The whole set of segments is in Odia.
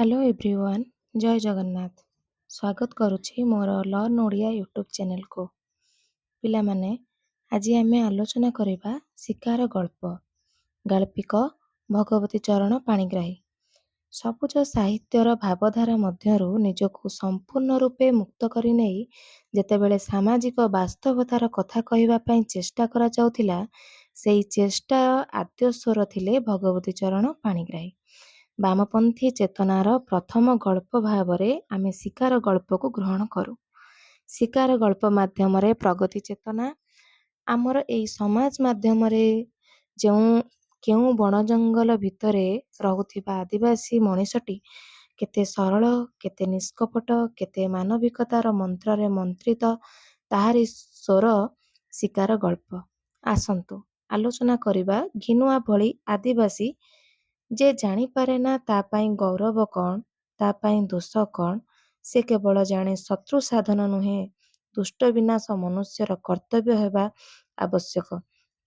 ହ୍ୟାଲୋ ଏଭ୍ରିୱାନ୍, ଜୟ ଜଗନ୍ନାଥ। ସ୍ୱାଗତ କରୁଛି ମୋର ଲର୍ନ ଓଡ଼ିଆ ୟୁଟ୍ୟୁବ୍ ଚ୍ୟାନେଲକୁ। ପିଲାମାନେ, ଆଜି ଆମେ ଆଲୋଚନା କରିବା ଶିକାର ଗଳ୍ପ। ଗାଳ୍ପିକ ଭଗବତୀ ଚରଣ ପାଣିଗ୍ରାହୀ। ସବୁଜ ସାହିତ୍ୟର ଭାବଧାରା ମଧ୍ୟରୁ ନିଜକୁ ସମ୍ପୂର୍ଣ୍ଣ ରୂପେ ମୁକ୍ତ କରି ନେଇ ଯେତେବେଳେ ସାମାଜିକ ବାସ୍ତବତାର କଥା କହିବା ପାଇଁ ଚେଷ୍ଟା କରାଯାଉଥିଲା, ସେହି ଚେଷ୍ଟାର ଆଦ୍ୟସ୍ୱର ଥିଲେ ଭଗବତୀ ଚରଣ ପାଣିଗ୍ରାହୀ। ବାମପନ୍ଥୀ ଚେତନାର ପ୍ରଥମ ଗଳ୍ପ ଭାବରେ ଆମେ ଶିକାର ଗଳ୍ପକୁ ଗ୍ରହଣ କରୁ। ଶିକାର ଗଳ୍ପ ମାଧ୍ୟମରେ ପ୍ରଗତି ଚେତନା, ଆମର ଏଇ ସମାଜ ମାଧ୍ୟମରେ କେଉଁ ବଣ ଜଙ୍ଗଲ ଭିତରେ ରହୁଥିବା ଆଦିବାସୀ ମଣିଷଟି କେତେ ସରଳ, କେତେ ନିଷ୍କପଟ, କେତେ ମାନବିକତାର ମନ୍ତ୍ରରେ ମନ୍ତ୍ରିତ, ତାହାରି ସ୍ୱର ଶିକାର ଗଳ୍ପ। ଆସନ୍ତୁ ଆଲୋଚନା କରିବା ଘିନୁଆ ଭଳି ଆଦିବାସୀ ଯେ ଜାଣିପାରେ ନା ତା ପାଇଁ ଗୌରବ କ'ଣ, ତା ପାଇଁ ଦୋଷ କ'ଣ। ସେ କେବଳ ଜାଣେ ଶତ୍ରୁ ସାଧନ ନୁହେଁ, ଦୁଷ୍ଟ ବିନାଶ ମନୁଷ୍ୟର କର୍ତ୍ତବ୍ୟ ହେବା ଆବଶ୍ୟକ।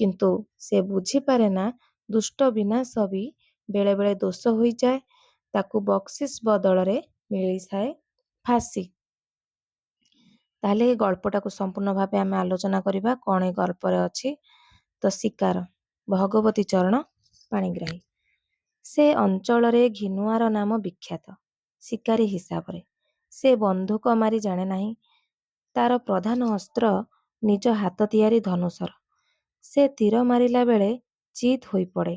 କିନ୍ତୁ ସେ ବୁଝିପାରେ ନା ଦୁଷ୍ଟ ବିନାଶ ବି ବେଳେବେଳେ ଦୋଷ ହୋଇଯାଏ, ତାକୁ ବକ୍ସିସ୍ ବଦଳରେ ମିଳିଥାଏ ଫାଶୀ। ତାହେଲେ ଏ ଗଳ୍ପଟାକୁ ସମ୍ପୂର୍ଣ୍ଣ ଭାବେ ଆମେ ଆଲୋଚନା କରିବା। କ'ଣ ଏ ଗଳ୍ପରେ ଅଛି? ତ ଶିକାର ଭଗବତୀ ଚରଣ ପାଣିଗ୍ରାହୀ। ସେ ଅଞ୍ଚଳରେ ଘିନୁଆର ନାମ ବିଖ୍ୟାତ ଶିକାରୀ ହିସାବରେ। ସେ ବନ୍ଧୁକ ମାରି ଜାଣେ ନାହିଁ। ତାର ପ୍ରଧାନ ଅସ୍ତ୍ର ନିଜ ହାତ ତିଆରି ଧନୁଶର। ସେ ତୀର ମାରିଲା ବେଳେ ଚିତ୍ ହୋଇପଡ଼େ।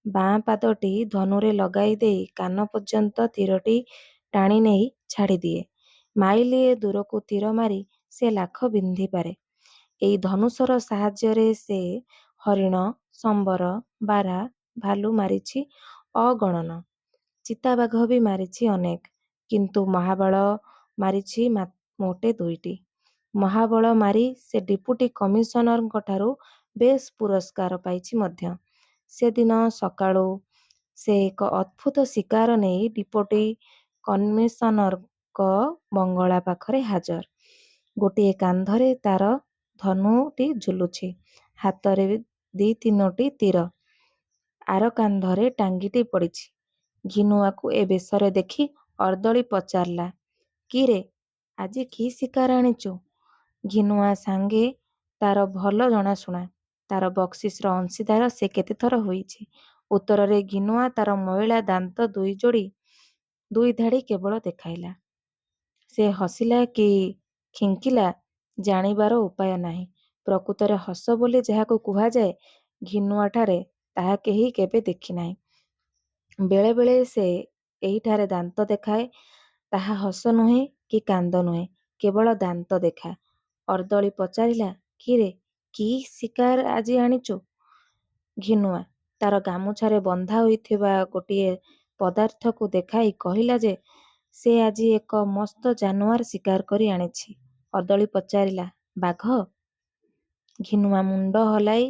ବାଁ ପାଦଟି ଧନୁରେ ଲଗାଇ ଦେଇ କାନ ପର୍ଯ୍ୟନ୍ତ ତୀରଟି ଟାଣି ନେଇ ଛାଡ଼ିଦିଏ। ମାଇଲିଏ ଦୂରକୁ ତୀର ମାରି ସେ ଲାଖ ବିନ୍ଧିପାରେ। ଏଇ ଧନୁଶର ସାହାଯ୍ୟରେ ସେ ହରିଣ, ସମ୍ବର, ବାର୍ହା, ଭାଲୁ ମାରିଛି ଅଗଣନ। ଚିତାବାଘ ବି ମାରିଛି ଅନେକ। କିନ୍ତୁ ମହାବଳ ମାରିଛି ମୋଟେ 2ଟି। ମହାବଳ ମାରି ସେ ଡିପୁଟି କମିଶନରଙ୍କଠାରୁ ବେଶ୍ ପୁରସ୍କାର ପାଇଛି ମଧ୍ୟ। ସେଦିନ ସକାଳୁ ସେ ଏକ ଅଦ୍ଭୁତ ଶିକାର ନେଇ ଡିପୁଟି କମିଶନରଙ୍କ ବଙ୍ଗଳା ପାଖରେ ହାଜର। ଗୋଟିଏ କାନ୍ଧରେ ତାର ଧନୁଟି ଝୁଲୁଛି, ହାତରେ 2-3ଟି ତୀର, ଆର କାନ୍ଧରେ ଟାଙ୍ଗିଟି ପଡ଼ିଛି। ଘିନୁଆକୁ ଏ ବେଶରେ ଦେଖି ଅର୍ଦ୍ଦଳି ପଚାରିଲା, "କିରେ, ଆଜି କି ଶିକାର ଆଣିଛୁ?" ଘିନୁଆ ସାଙ୍ଗେ ତାର ଭଲ ଜଣାଶୁଣା। ତାର ବକ୍ସିସର ଅଂଶୀଦାର ସେ କେତେଥର ହୋଇଛି। ଉତ୍ତରରେ ଘିନୁଆ ତାର ମଇଳା ଦାନ୍ତ ଦୁଇ ଧାଡ଼ି କେବଳ ଦେଖାଇଲା। ସେ ହସିଲା କି ଖିଙ୍କିଲା ଜାଣିବାର ଉପାୟ ନାହିଁ। ପ୍ରକୃତରେ ହସ ବୋଲି ଯାହାକୁ କୁହାଯାଏ, ଘିନୁଆଠାରେ ତାହା କେହି କେବେ ଦେଖିନାହିଁ। ବେଳେବେଳେ ସେ ଏହିଠାରେ ଦାନ୍ତ ଦେଖାଏ। ତାହା ହସ ନୁହେଁ କି କାନ୍ଦ ନୁହେଁ, କେବଳ ଦାନ୍ତ ଦେଖା। ଅର୍ଦ୍ଦଳି ପଚାରିଲା, "କିରେ, କି ଶିକାର ଆଜି ଆଣିଛୁ?" ଘିନୁଆ ତାର ଗାମୁଛାରେ ବନ୍ଧା ହୋଇଥିବା ଗୋଟିଏ ପଦାର୍ଥକୁ ଦେଖାଇ କହିଲା ଯେ ସେ ଆଜି ଏକ ମସ୍ତ ଜାନୁଆର ଶିକାର କରି ଆଣିଛି। ଅର୍ଦ୍ଦଳି ପଚାରିଲା, "ବାଘ?" ଘିନୁଆ ମୁଣ୍ଡ ହଲାଇ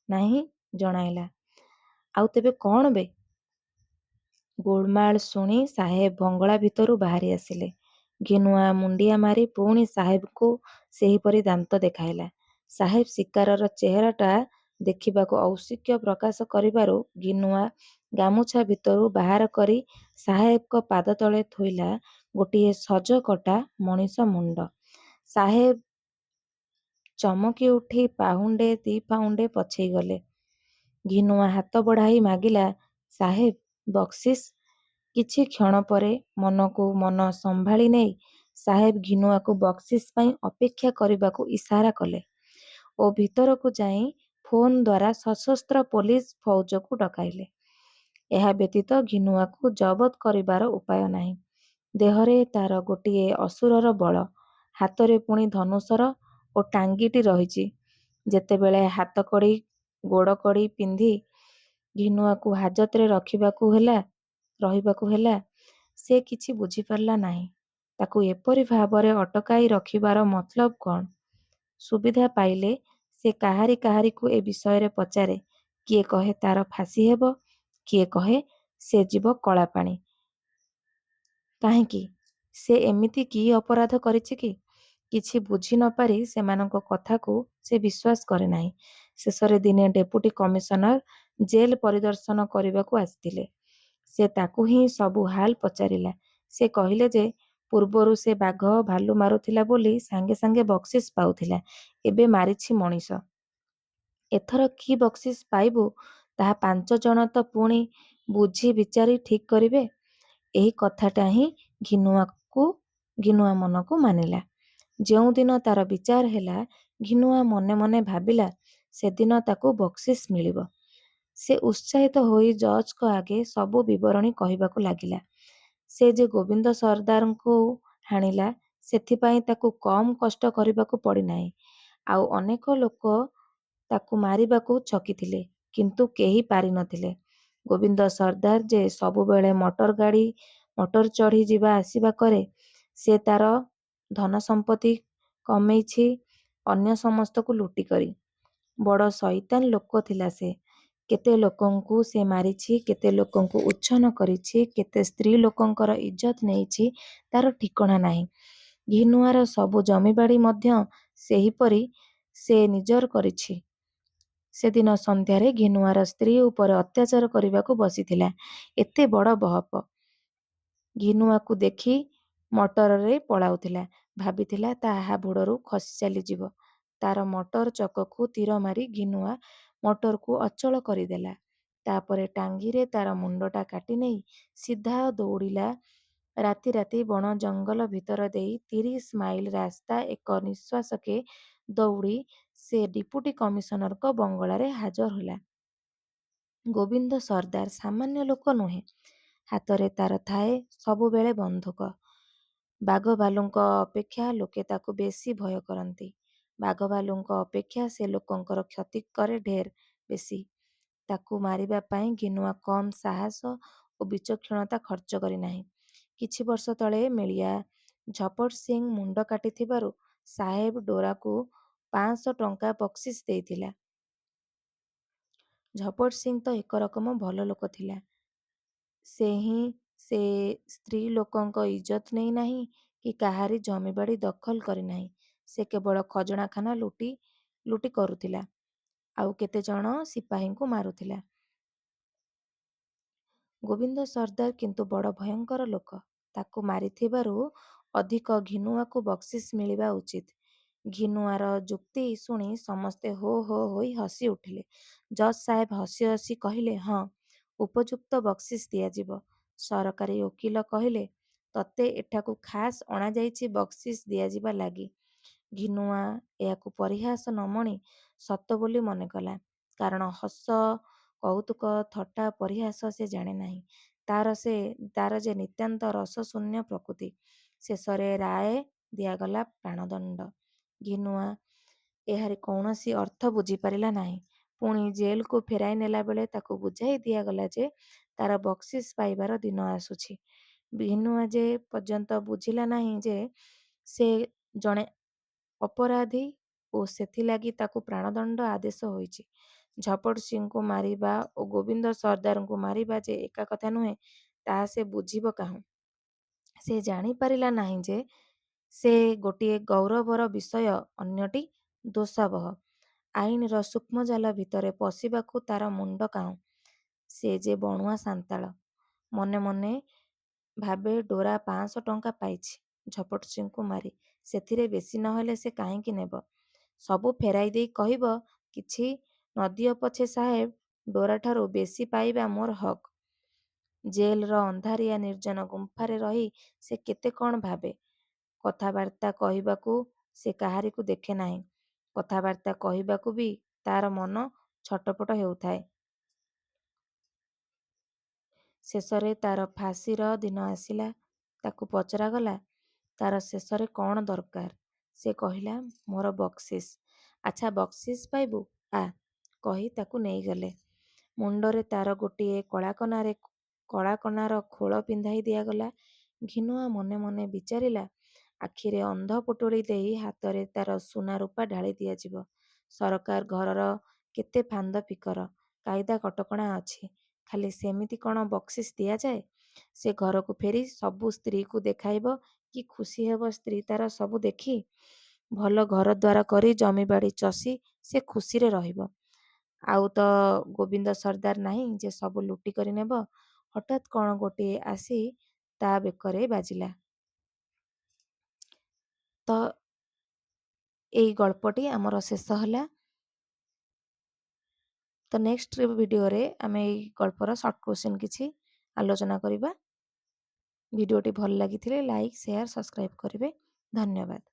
ନାହିଁ ଜଣାଇଲା। "ଆଉ ତେବେ କ'ଣ ବେ?" ଗୋଳମାଳ ଶୁଣି ସାହେବ ବଙ୍ଗଳା ଭିତରୁ ବାହାରି ଆସିଲେ। ଘିନୁଆ ମୁଣ୍ଡିଆ ମାରି ପୁଣି ସାହେବକୁ ସେହିପରି ଦାନ୍ତ ଦେଖାଇଲା। ସାହେବ ଶିକାରର ଚେହେରାଟା ଦେଖିବାକୁ ଔତ୍ସୁକ୍ୟ ପ୍ରକାଶ କରିବାରୁ ଘିନୁଆ ଗାମୁଛା ଭିତରୁ ବାହାର କରି ସାହେବଙ୍କ ପାଦତଳେ ଥୋଇଲା ଗୋଟିଏ ସଜକଟା ମଣିଷ ମୁଣ୍ଡ। ସାହେବ ଚମକି ଉଠି ପାହୁଣ୍ଡେ 2 ପାହୁଣ୍ଡ ପଛେଇ ଗଲେ। ଘିନୁଆ ହାତ ବଢ଼ାଇ ମାଗିଲା, "ସାହେବ, ବକ୍ସିସ୍।" କିଛି କ୍ଷଣ ପରେ ମନକୁ ମନ ସମ୍ଭାଳି ନେଇ ସାହେବ ଘିନୁଆକୁ ବକ୍ସିସ୍ ପାଇଁ ଅପେକ୍ଷା କରିବାକୁ ଇସାରା କଲେ ଓ ଭିତରକୁ ଯାଇ ଫୋନ୍ ଦ୍ୱାରା ସଶସ୍ତ୍ର ପୋଲିସ ଫୌଜକୁ ଡକାଇଲେ। ଏହା ବ୍ୟତୀତ ଘିନୁଆକୁ ଜବତ କରିବାର ଉପାୟ ନାହିଁ। ଦେହରେ ତାର ଗୋଟିଏ ଅସୁରର ବଳ, ହାତରେ ପୁଣି ଧନୁଶର ଓ ଟାଙ୍ଗିଟି ରହିଛି। ଯେତେବେଳେ ହାତକଡ଼ି ଗୋଡ଼କଡ଼ି ପିନ୍ଧି ଘିନୁଆକୁ ହାଜତରେ ରହିବାକୁ ହେଲା, ସେ କିଛି ବୁଝିପାରିଲା ନାହିଁ। ତାକୁ ଏପରି ଭାବରେ ଅଟକାଇ ରଖିବାର ମତଲବ କ'ଣ? ସୁବିଧା ପାଇଲେ ସେ କାହାରିକୁ ଏ ବିଷୟରେ ପଚାରେ। କିଏ କହେ ତାର ଫାଶୀ ହେବ, କିଏ କହେ ସେ ଯିବ କଳାପାଣି। କାହିଁକି? ସେ ଏମିତି କି ଅପରାଧ କରିଛି କି? କିଛି ବୁଝି ନ ପାରି ସେମାନଙ୍କ କଥାକୁ ସେ ବିଶ୍ୱାସ କରେ ନାହିଁ। ଶେଷରେ ଦିନେ ଡେପୁଟି କମିଶନର ଜେଲ୍ ପରିଦର୍ଶନ କରିବାକୁ ଆସିଥିଲେ। ସେ ତାକୁ ହିଁ ସବୁ ହାଲ ପଚାରିଲା। ସେ କହିଲେ ଯେ ପୂର୍ବରୁ ସେ ବାଘ ଭାଲୁ ମାରୁଥିଲା ବୋଲି ସାଙ୍ଗେ ସାଙ୍ଗେ ବକ୍ସିସ୍ ପାଉଥିଲା, ଏବେ ମାରିଛି ମଣିଷ। ଏଥର କି ବକ୍ସିସ୍ ପାଇବୁ ତାହା 5 ଜଣ ତ ପୁଣି ବୁଝି ବିଚାରି ଠିକ୍ କରିବେ। ଏହି କଥାଟା ହିଁ ଘିନୁଆ ମନକୁ ମାନିଲା। ଯେଉଁଦିନ ତାର ବିଚାର ହେଲା, ଘିନୁଆ ମନେ ମନେ ଭାବିଲା ସେଦିନ ତାକୁ ବକ୍ସିସ୍ ମିଳିବ। ସେ ଉତ୍ସାହିତ ହୋଇ ଜଜ୍‌ଙ୍କ ଆଗେ ସବୁ ବିବରଣୀ କହିବାକୁ ଲାଗିଲା। ସେ ଯେ ଗୋବିନ୍ଦ ସର୍ଦ୍ଦାରଙ୍କୁ ହାଣିଲା, ସେଥିପାଇଁ ତାକୁ କମ୍ କଷ୍ଟ କରିବାକୁ ପଡ଼ିନାହିଁ। ଆଉ ଅନେକ ଲୋକ ତାକୁ ମାରିବାକୁ ଛକିଥିଲେ, କିନ୍ତୁ କେହି ପାରିନଥିଲେ। ଗୋବିନ୍ଦ ସର୍ଦ୍ଦାର ଯେ ସବୁବେଳେ ମଟର ଚଢ଼ି ଯିବା ଆସିବା କରେ, ସେ ତାର ଧନସମ୍ପତ୍ତି କମେଇଛି ଅନ୍ୟ ସମସ୍ତଙ୍କୁ ଲୁଟି କରି। ବଡ଼ ଶଇତାନ ଲୋକ ଥିଲା ସେ। କେତେ ଲୋକଙ୍କୁ ସେ ମାରିଛି, କେତେ ଲୋକଙ୍କୁ ଉଚ୍ଛନ୍ନ କରିଛି, କେତେ ସ୍ତ୍ରୀ ଲୋକଙ୍କର ଇଜ୍ଜତ ନେଇଛି, ତାର ଠିକଣା ନାହିଁ। ଘିନୁଆର ସବୁ ଜମିବାଡ଼ି ମଧ୍ୟ ସେହିପରି ସେ ନିଜର କରିଛି। ସେଦିନ ସନ୍ଧ୍ୟାରେ ଘିନୁଆର ସ୍ତ୍ରୀ ଉପରେ ଅତ୍ୟାଚାର କରିବାକୁ ବସିଥିଲା। ଏତେ ବଡ଼ ବହପ। ଘିନୁଆକୁ ଦେଖି ମଟରରେ ପଳାଉଥିଲା। ଭାବିଥିଲା ତା ହାବୁଡ଼ରୁ ଖସି ଚାଲିଯିବ। ତାର ମଟର ଚକକୁ ତୀର ମାରି ଘିନୁଆ ମଟରକୁ ଅଚଳ କରିଦେଲା। ତାପରେ ଟାଙ୍ଗିରେ ତାର ମୁଣ୍ଡଟା କାଟି ନେଇ ସିଧା ଦୌଡ଼ିଲା। ରାତି ରାତି ବଣ ଜଙ୍ଗଲ ଭିତର ଦେଇ 30 ମାଇଲ ରାସ୍ତା ଏକ ନିଶ୍ୱାସକେ ଦୌଡ଼ି ସେ ଡିପୁଟି କମିଶନରଙ୍କ ବଙ୍ଗଳାରେ ହାଜର ହେଲା। ଗୋବିନ୍ଦ ସର୍ଦ୍ଦାର ସାମାନ୍ୟ ଲୋକ ନୁହେଁ। ହାତରେ ତାର ଥାଏ ସବୁବେଳେ ବନ୍ଧୁକ। ବାଘ ଭାଲୁଙ୍କ ଅପେକ୍ଷା ଲୋକେ ତାକୁ ବେଶୀ ଭୟ କରନ୍ତି। ବାଘ ଭାଲୁଙ୍କ ଅପେକ୍ଷା ସେ ଲୋକଙ୍କର କ୍ଷତି କରେ ଢେର ବେଶୀ। ତାକୁ ମାରିବା ପାଇଁ ଘିନୁଆ କମ୍ ସାହସ ଓ ବିଚକ୍ଷଣତା ଖର୍ଚ୍ଚ କରିନାହିଁ। କିଛି ବର୍ଷ ତଳେ ମିଳିଆ ଝପଟ ସିଂ ମୁଣ୍ଡ କାଟିଥିବାରୁ ସାହେବ ଡୋରାକୁ 500 ଟଙ୍କା ବକ୍ସିସ୍ ଦେଇଥିଲା। ଝପଟ ସିଂ ତ ଏକରକମ ଭଲ ଲୋକ ଥିଲା। ସେ ସ୍ତ୍ରୀ ଲୋକଙ୍କ ଇଜ୍ଜତ ନେଇ ନାହିଁ କି କାହାରି ଜମିବାଡ଼ି ଦଖଲ କରିନାହିଁ। ସେ କେବଳ ଖଜଣାଖାନା ଲୁଟି କରୁଥିଲା, ଆଉ କେତେ ଜଣ ସିପାହୀଙ୍କୁ ମାରୁଥିଲା। ଗୋବିନ୍ଦ ସର୍ଦ୍ଦାର କିନ୍ତୁ ବଡ଼ ଭୟଙ୍କର ଲୋକ। ତାକୁ ମାରିଥିବାରୁ ଅଧିକ ଘିନୁଆକୁ ବକ୍ସିସ୍ ମିଳିବା ଉଚିତ। ଘିନୁଆର ଯୁକ୍ତି ଶୁଣି ସମସ୍ତେ ହୋ ହୋ ହୋଇ ହସି ଉଠିଲେ। ଜଜ୍ ସାହେବ ହସି ହସି କହିଲେ, ହଁ, ଉପଯୁକ୍ତ ବକ୍ସିସ୍ ଦିଆଯିବ। ସରକାରୀ ଓକିଲ କହିଲେ, ତତେ ଏଠାକୁ ଖାସ୍ ଅଣାଯାଇଛି ବକ୍ସିସ୍ ଦିଆଯିବା ଲାଗି। ଘିନୁଆ ଏହାକୁ ପରିହାସ ନ ମଣି ସତ ବୋଲି ମନେକଲା। କାରଣ ହସ, କୌତୁକ, ଥଟ୍ଟା, ପରିହାସ ସେ ଜାଣେ ନାହିଁ। ତାର ଯେ ନିତାନ୍ତ ରସଶୂନ୍ୟ ପ୍ରକୃତି। ଶେଷରେ ରାୟ ଦିଆଗଲା ପ୍ରାଣଦଣ୍ଡ। ଘିନୁଆ ଏହାର କୌଣସି ଅର୍ଥ ବୁଝିପାରିଲା ନାହିଁ। ପୁଣି ଜେଲକୁ ଫେରାଇ ନେଲାବେଳେ ତାକୁ ବୁଝାଇ ଦିଆଗଲା ଯେ ତାର ବକ୍ସିସ୍ ପାଇବାର ଦିନ ଆସୁଛି। ଘିନୁଆ ଯେ ପର୍ଯ୍ୟନ୍ତ ବୁଝିଲା ନାହିଁ ଯେ ସେ ଜଣେ ଅପରାଧୀ ଓ ସେଥିଲାଗି ତାକୁ ପ୍ରାଣଦଣ୍ଡ ଆଦେଶ ହୋଇଛି। ଝପଟ ସିଂଙ୍କୁ ମାରିବା ଓ ଗୋବିନ୍ଦ ସର୍ଦ୍ଦାରଙ୍କୁ ମାରିବା ଯେ ଏକା କଥା ନୁହେଁ, ତାହା ସେ ବୁଝିବ କାହୁଁ। ସେ ଜାଣିପାରିଲା ନାହିଁ ଯେ ସେ ଗୋଟିଏ ଗୌରବର ବିଷୟ, ଅନ୍ୟଟି ଦୋଷାବହ। ଆଇନର ସୂକ୍ଷ୍ମଜାଲ ଭିତରେ ପଶିବାକୁ ତାର ମୁଣ୍ଡ କାହୁଁ। ସେ ଯେ ବଣୁଆ ସାନ୍ତାଳ। ମନେ ମନେ ଭାବେ ଡୋରା 500 ଟଙ୍କା ପାଇଛି ଝପଟ ସିଂଙ୍କୁ ମାରି। ସେଥିରେ ବେଶୀ ନହେଲେ ସେ କାହିଁକି ନେବ? ସବୁ ଫେରାଇ ଦେଇ କହିବ, କିଛି ନଦିଅ ପଛେ ସାହେବ, ଡୋରାଠାରୁ ବେଶୀ ପାଇବା ମୋର ହକ୍। ଜେଲର ଅନ୍ଧାରିଆ ନିର୍ଜନ ଗୁମ୍ଫାରେ ରହି ସେ କେତେ କ'ଣ ଭାବେ। କଥାବାର୍ତ୍ତା କହିବାକୁ ସେ କାହାରିକୁ ଦେଖେ ନାହିଁ। କଥାବାର୍ତ୍ତା କହିବାକୁ ବି ତାର ମନ ଛଟପଟ ହେଉଥାଏ। ଶେଷରେ ତାର ଫାଶିର ଦିନ ଆସିଲା। ତାକୁ ପଚରାଗଲା, ତାର ଶେଷରେ କ'ଣ ଦରକାର? ସେ କହିଲା, ମୋର ବକ୍ସିସ୍। ଆଚ୍ଛା, ବକ୍ସିସ୍ ପାଇବୁ, ଆ, କହି ତାକୁ ନେଇଗଲେ। ମୁଣ୍ଡରେ ତାର ଗୋଟିଏ କଳାକନାର ଖୋଳ ପିନ୍ଧାଇ ଦିଆଗଲା। ଘିନୁଆ ମନେ ମନେ ବିଚାରିଲା, ଆଖିରେ ଅନ୍ଧ ପୁଟୁଳି ଦେଇ ହାତରେ ତାର ସୁନା ରୂପା ଢାଳି ଦିଆଯିବ। ସରକାର ଘରର କେତେ ଫାନ୍ଦ ଫିକର, କାଇଦା କଟକଣା ଅଛି। ଖାଲି ସେମିତି କ'ଣ ବକ୍ସିସ୍ ଦିଆଯାଏ? ସେ ଘରକୁ ଫେରି ସବୁ ସ୍ତ୍ରୀକୁ ଦେଖାଇବ, କି ଖୁସି ହେବ ସ୍ତ୍ରୀ ତାର ସବୁ ଦେଖି। ଭଲ ଘରଦ୍ୱାର କରି ଜମିବାଡ଼ି ଚଷି ସେ ଖୁସିରେ ରହିବ। ଆଉ ତ ଗୋବିନ୍ଦ ସର୍ଦ୍ଦାର ନାହିଁ ଯେ ସବୁ ଲୁଟି କରି ନେବ। ହଠାତ୍ କ'ଣ ଗୋଟିଏ ଆସି ତା ବେକରେ ବାଜିଲା। ତ ଏଇ ଗଳ୍ପଟି ଆମର ଶେଷ ହେଲା। ତ ନେକ୍ସଟ ଭିଡ଼ିଓରେ ଆମେ ଏଇ ଗଳ୍ପର ସର୍ଟ କୋଶ୍ଚିନ୍ କିଛି ଆଲୋଚନା କରିବା। ଭିଡ଼ିଓଟି ଭଲ ଲାଗିଥିଲେ ଲାଇକ୍, ସେୟାର, ସବସ୍କ୍ରାଇବ୍ କରିବେ। ଧନ୍ୟବାଦ।